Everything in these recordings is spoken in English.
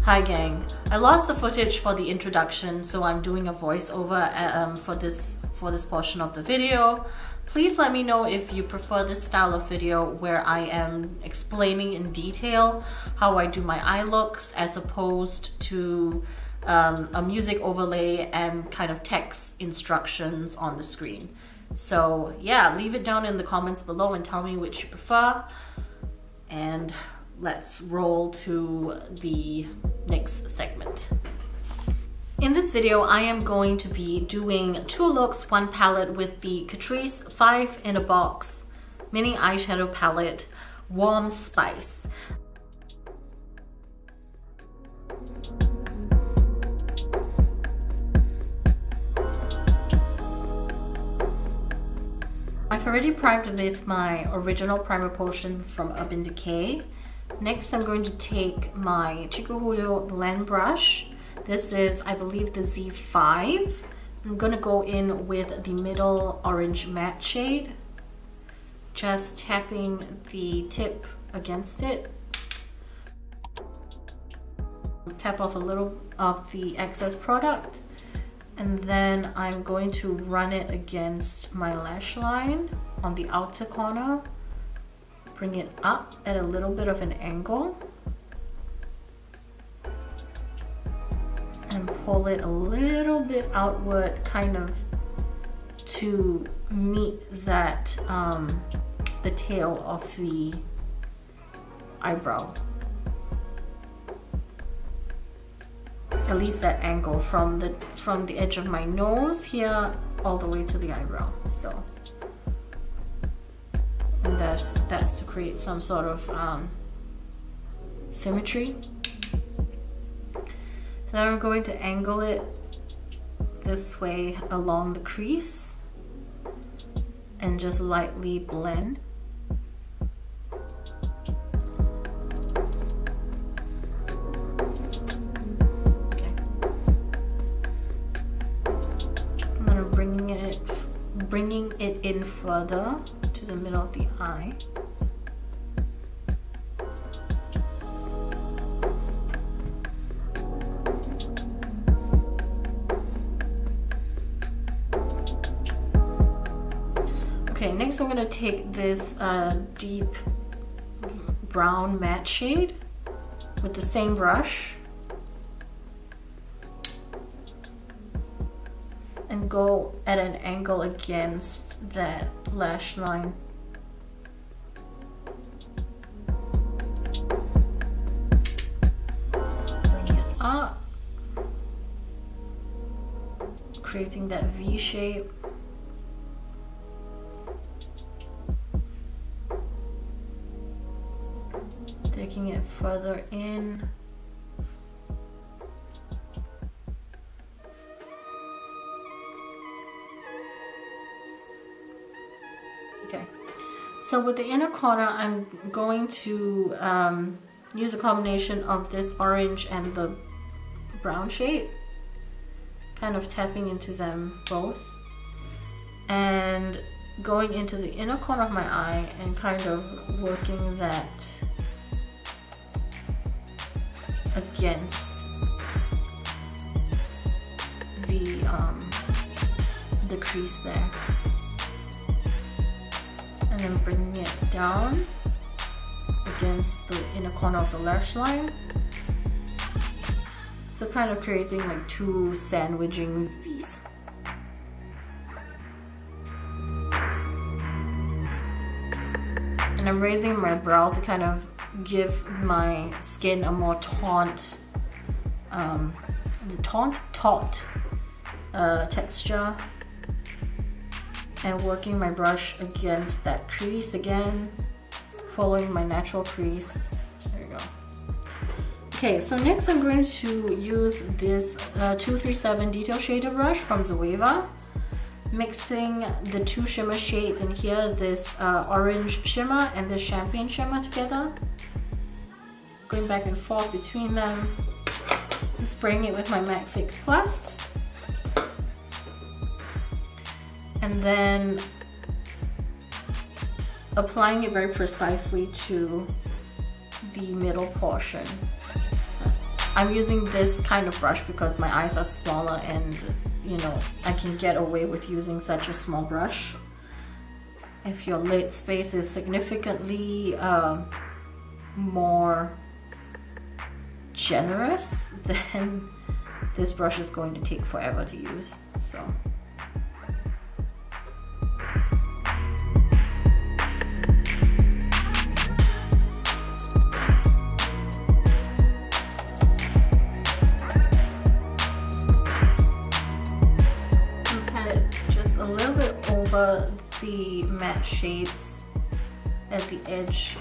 Hi gang, I lost the footage for the introduction, so I'm doing a voiceover for this portion of the video. Please let me know if you prefer this style of video where I am explaining in detail how I do my eye looks as opposed to a music overlay and kind of text instructions on the screen. So yeah, leave it down in the comments below and tell me which you prefer. And let's roll to the next segment. In this video, I am going to be doing 2 looks, 1 palette with the Catrice 5 in a Box mini eyeshadow palette, Warm Spice. I've already primed with my original primer potion from Urban Decay. Next, I'm going to take my Chikuhudo blend brush. This is, I believe, the Z5. I'm going to go in with the middle orange matte shade. Just tapping the tip against it. Tap off a little of the excess product. And then I'm going to run it against my lash line on the outer corner. Bring it up at a little bit of an angle. And pull it a little bit outward, kind of to meet that, the tail of the eyebrow. At least that angle from the edge of my nose here all the way to the eyebrow. So, and that's to create some sort of symmetry. So now I'm going to angle it this way along the crease and just lightly blend. Bringing it in further to the middle of the eye. Okay, next I'm going to take this deep brown matte shade with the same brush and go at an angle against that lash line. Bring it up, creating that V shape. Taking it further in. Okay, so with the inner corner, I'm going to use a combination of this orange and the brown shade, kind of tapping into them both, and going into the inner corner of my eye and kind of working that against the crease there. And then bringing it down against the inner corner of the lash line. So kind of creating like 2 sandwiching V's. And I'm raising my brow to kind of give my skin a more taut texture. And working my brush against that crease again, following my natural crease. There you go. Okay, so next I'm going to use this 237 Detail Shader brush from Zoeva, mixing the 2 shimmer shades in here, this orange shimmer and this champagne shimmer together. Going back and forth between them, and spraying it with my MAC Fix Plus. And then applying it very precisely to the middle portion. I'm using this kind of brush because my eyes are smaller and, you know, I can get away with using such a small brush. If your lid space is significantly more generous, then this brush is going to take forever to use. So pat it just a little bit over the matte shades at the edge.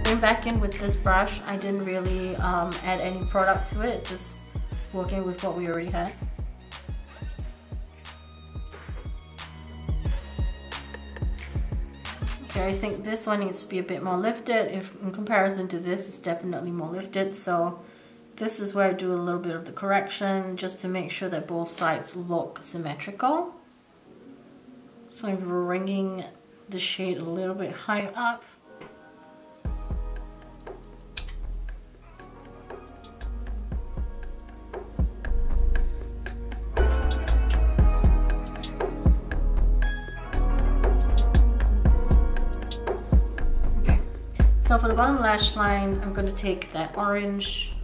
Going back in with this brush, I didn't really add any product to it, just working with what we already had. Okay, I think this one needs to be a bit more lifted. If in comparison to this, it's definitely more lifted. So this is where I do a little bit of the correction just to make sure that both sides look symmetrical. So I'm bringing the shade a little bit higher up. Okay, so for the bottom lash line, I'm going to take that orange.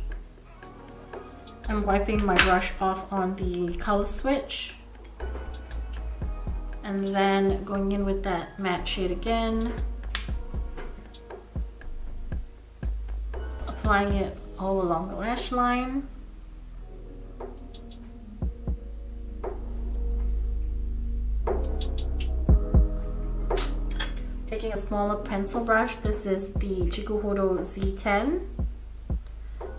I'm wiping my brush off on the color switch and then going in with that matte shade again, applying it all along the lash line. Taking a smaller pencil brush, this is the Chikuhodo Z10,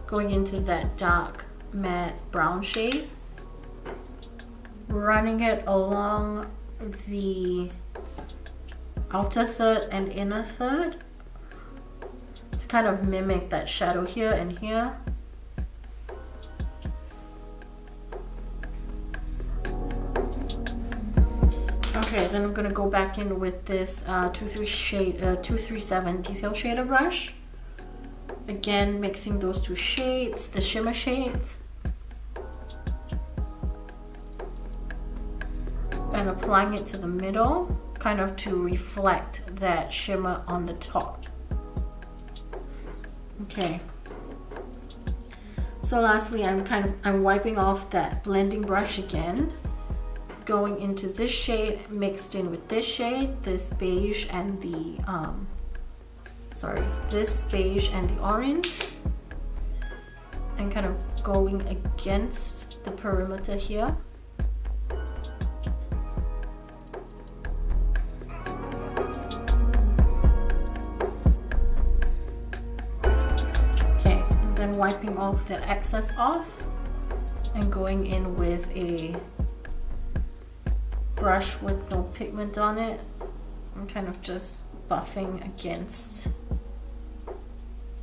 going into that dark matte brown shade, running it along the outer third and inner third to kind of mimic that shadow here and here. Okay, then I'm gonna go back in with this 237 detail shader brush. Again, mixing those two shades, the shimmer shades, and applying it to the middle, kind of to reflect that shimmer on the top. Okay. So lastly, I'm wiping off that blending brush again, going into this shade mixed in with this shade, this beige and the this beige and the orange, and kind of going against the perimeter here. Okay, and then wiping off that excess off and going in with a brush with no pigment on it and kind of just buffing against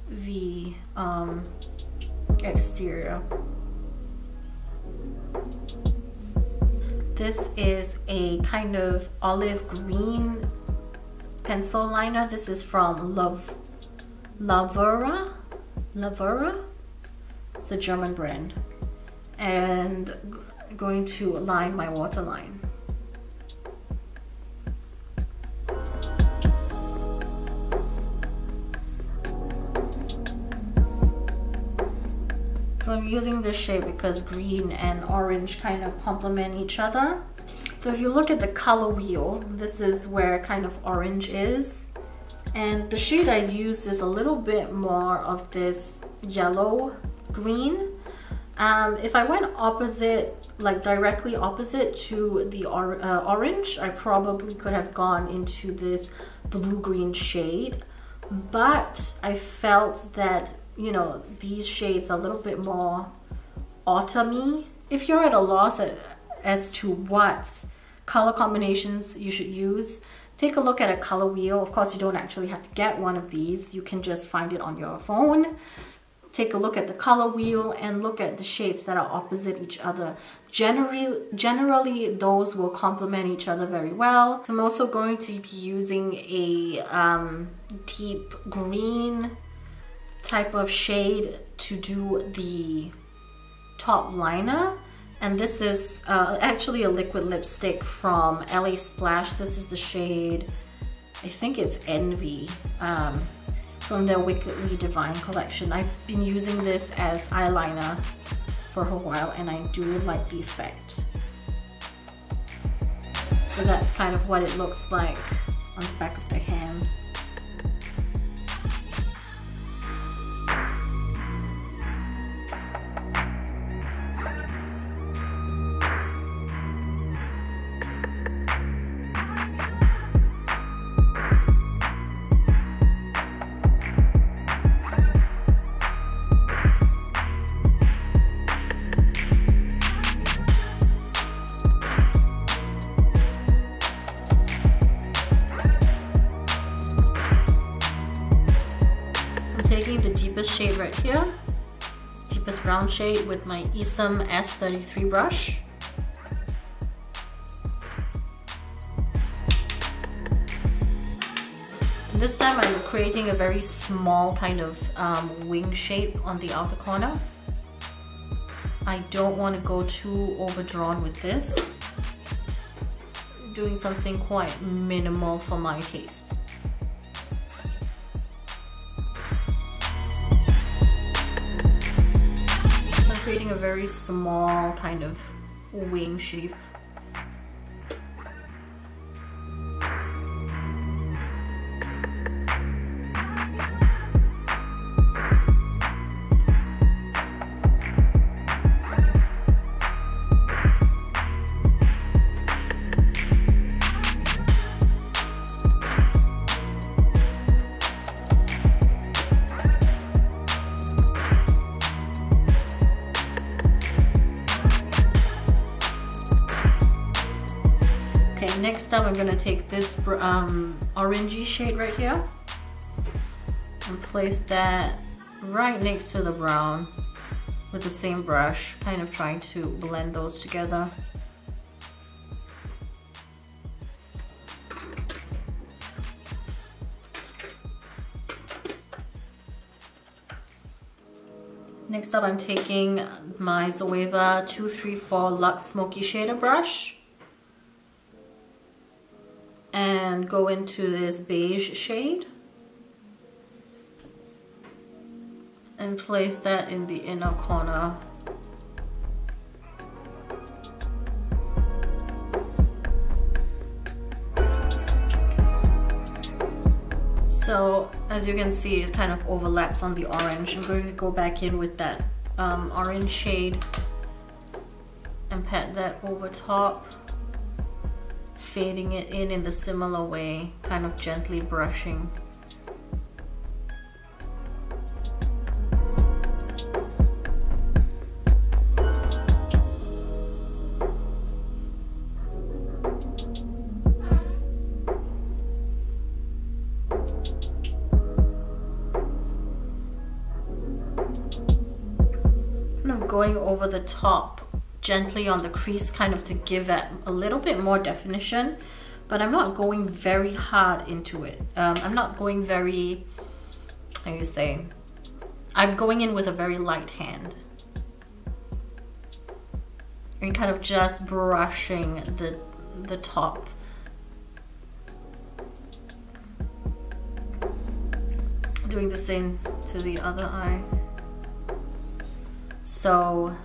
the exterior. This is a kind of olive green pencil liner. This is from Lavera. It's a German brand. And going to line my waterline. So I'm using this shade because green and orange kind of complement each other. So if you look at the color wheel, this is where kind of orange is. And the shade I use is a little bit more of this yellow green. If I went opposite, like directly opposite to the orange, I probably could have gone into this blue-green shade. But I felt that, you know, these shades are a little bit more autumny. If you're at a loss as to what color combinations you should use, take a look at a color wheel. Of course, you don't actually have to get one of these. You can just find it on your phone. take a look at the color wheel and look at the shades that are opposite each other. Generally those will complement each other very well. I'm also going to be using a deep green type of shade to do the top liner, and this is actually a liquid lipstick from LASplash. This is the shade, I think it's Envy, from their Wickedly Divine collection. I've been using this as eyeliner for a while and I do like the effect. So that's kind of what it looks like on the back of the hand. Shade right here, deepest brown shade, with my Esom S33 brush. And this time I'm creating a very small kind of wing shape on the outer corner. I don't want to go too overdrawn with this. I'm doing something quite minimal for my taste. Creating a very small kind of wing shape. Next up, I'm going to take this orangey shade right here and place that right next to the brown with the same brush, kind of trying to blend those together. Next up, I'm taking my Zoeva 234 Luxe Smoky Shader brush and go into this beige shade and place that in the inner corner. So as you can see, it kind of overlaps on the orange. I'm going to go back in with that orange shade and pat that over top, fading it in the similar way, kind of gently brushing. Kind of going over the top gently on the crease, kind of to give it a little bit more definition, but I'm not going very hard into it. I'm not going very, how do you say, I'm going in with a very light hand and kind of just brushing the top. Doing the same to the other eye. So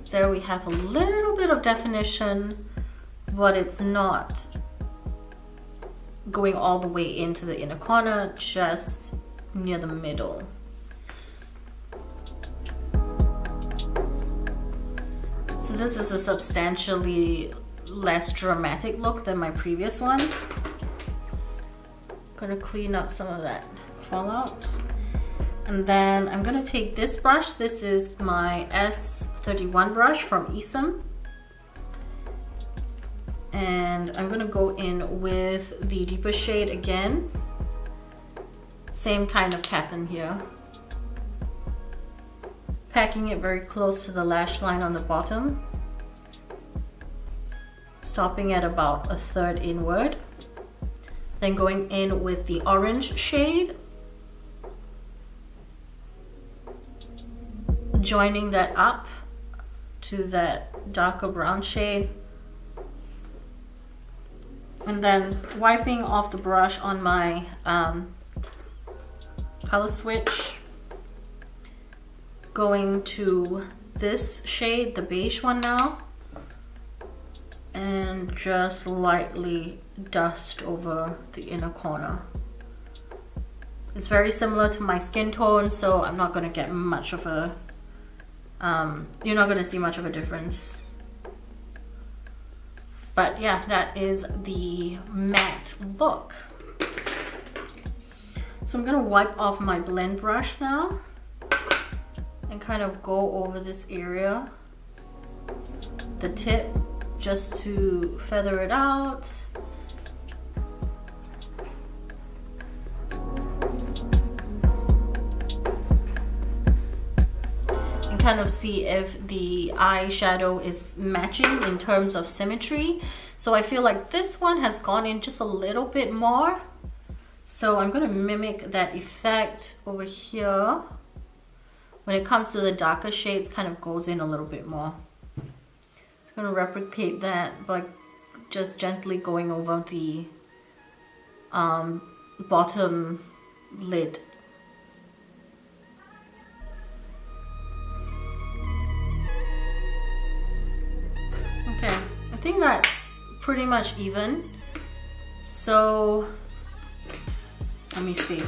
there we have a little bit of definition, but it's not going all the way into the inner corner, just near the middle. So this is a substantially less dramatic look than my previous one. Gonna clean up some of that fallout. And then I'm gonna take this brush. This is my S31 brush from Esom. And I'm gonna go in with the deeper shade again. Same kind of pattern here. packing it very close to the lash line on the bottom, stopping at about 1/3 inward. Then going in with the orange shade, joining that up to that darker brown shade, and then wiping off the brush on my color switch, going to this shade, the beige one now, and just lightly dust over the inner corner. It's very similar to my skin tone, so I'm not gonna get much of a you're not gonna see much of a difference. But yeah, that is the matte look. So I'm gonna wipe off my blend brush now and kind of go over this area, the tip, just to feather it out. And kind of see if the eyeshadow is matching in terms of symmetry. So I feel like this one has gone in just a little bit more. So I'm gonna mimic that effect over here. When it comes to the darker shades, kind of goes in a little bit more. Just gonna replicate that by just gently going over the bottom lid. Okay, I think that's pretty much even. So let me see.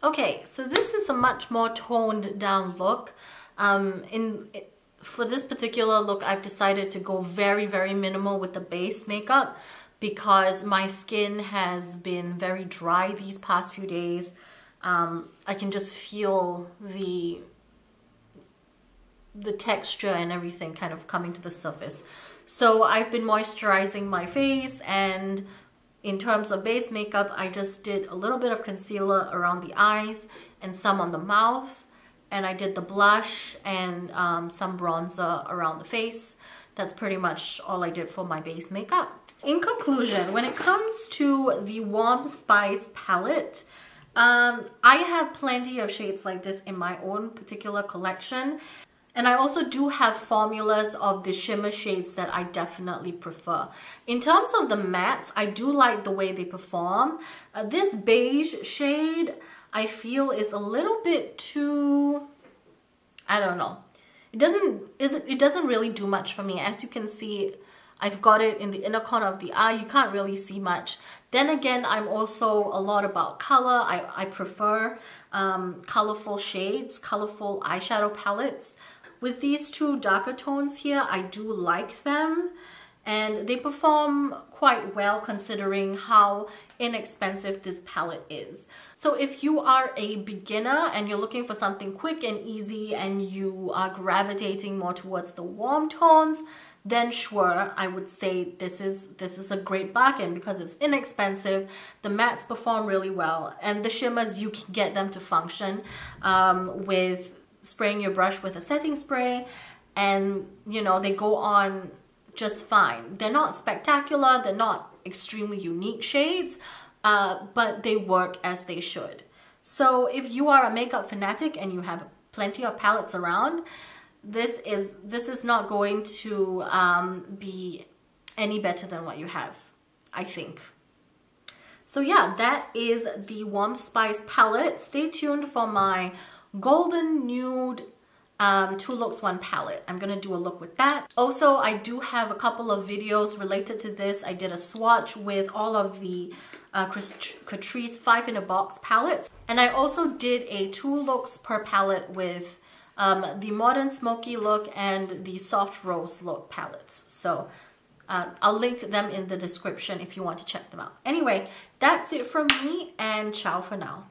Okay, so this is a much more toned down look. For this particular look, I've decided to go very, very minimal with the base makeup because my skin has been very dry these past few days. I can just feel the texture and everything kind of coming to the surface. So I've been moisturizing my face, and in terms of base makeup, I just did a little bit of concealer around the eyes and some on the mouth. And I did the blush and some bronzer around the face. That's pretty much all I did for my base makeup. In conclusion, when it comes to the Warm Spice palette, I have plenty of shades like this in my own particular collection. And I also do have formulas of the shimmer shades that I definitely prefer. In terms of the mattes, I do like the way they perform. This beige shade, I feel, is a little bit too, I don't know. It doesn't really do much for me. As you can see, I've got it in the inner corner of the eye. You can't really see much. Then again, I'm also a lot about color. I prefer colorful shades, colorful eyeshadow palettes. With these two darker tones here, I do like them, and they perform quite well considering how inexpensive this palette is. So if you are a beginner and you're looking for something quick and easy and you are gravitating more towards the warm tones, then sure, I would say this is a great bargain because it's inexpensive. The mattes perform really well, and the shimmers, you can get them to function with spraying your brush with a setting spray, and you know, they go on just fine. They're not spectacular, they're not extremely unique shades, but they work as they should. So if you are a makeup fanatic and you have plenty of palettes around, this is not going to be any better than what you have, I think. So yeah, that is the Warm Spice palette. Stay tuned for my golden nude 2 looks 1 palette. I'm gonna do a look with that. Also, I do have a couple of videos related to this. I did a swatch with all of the Catrice 5 in a box palettes, and I also did a 2 looks per palette with the modern smoky look and the soft rose look palettes. So I'll link them in the description if you want to check them out. Anyway, that's it from me, and ciao for now.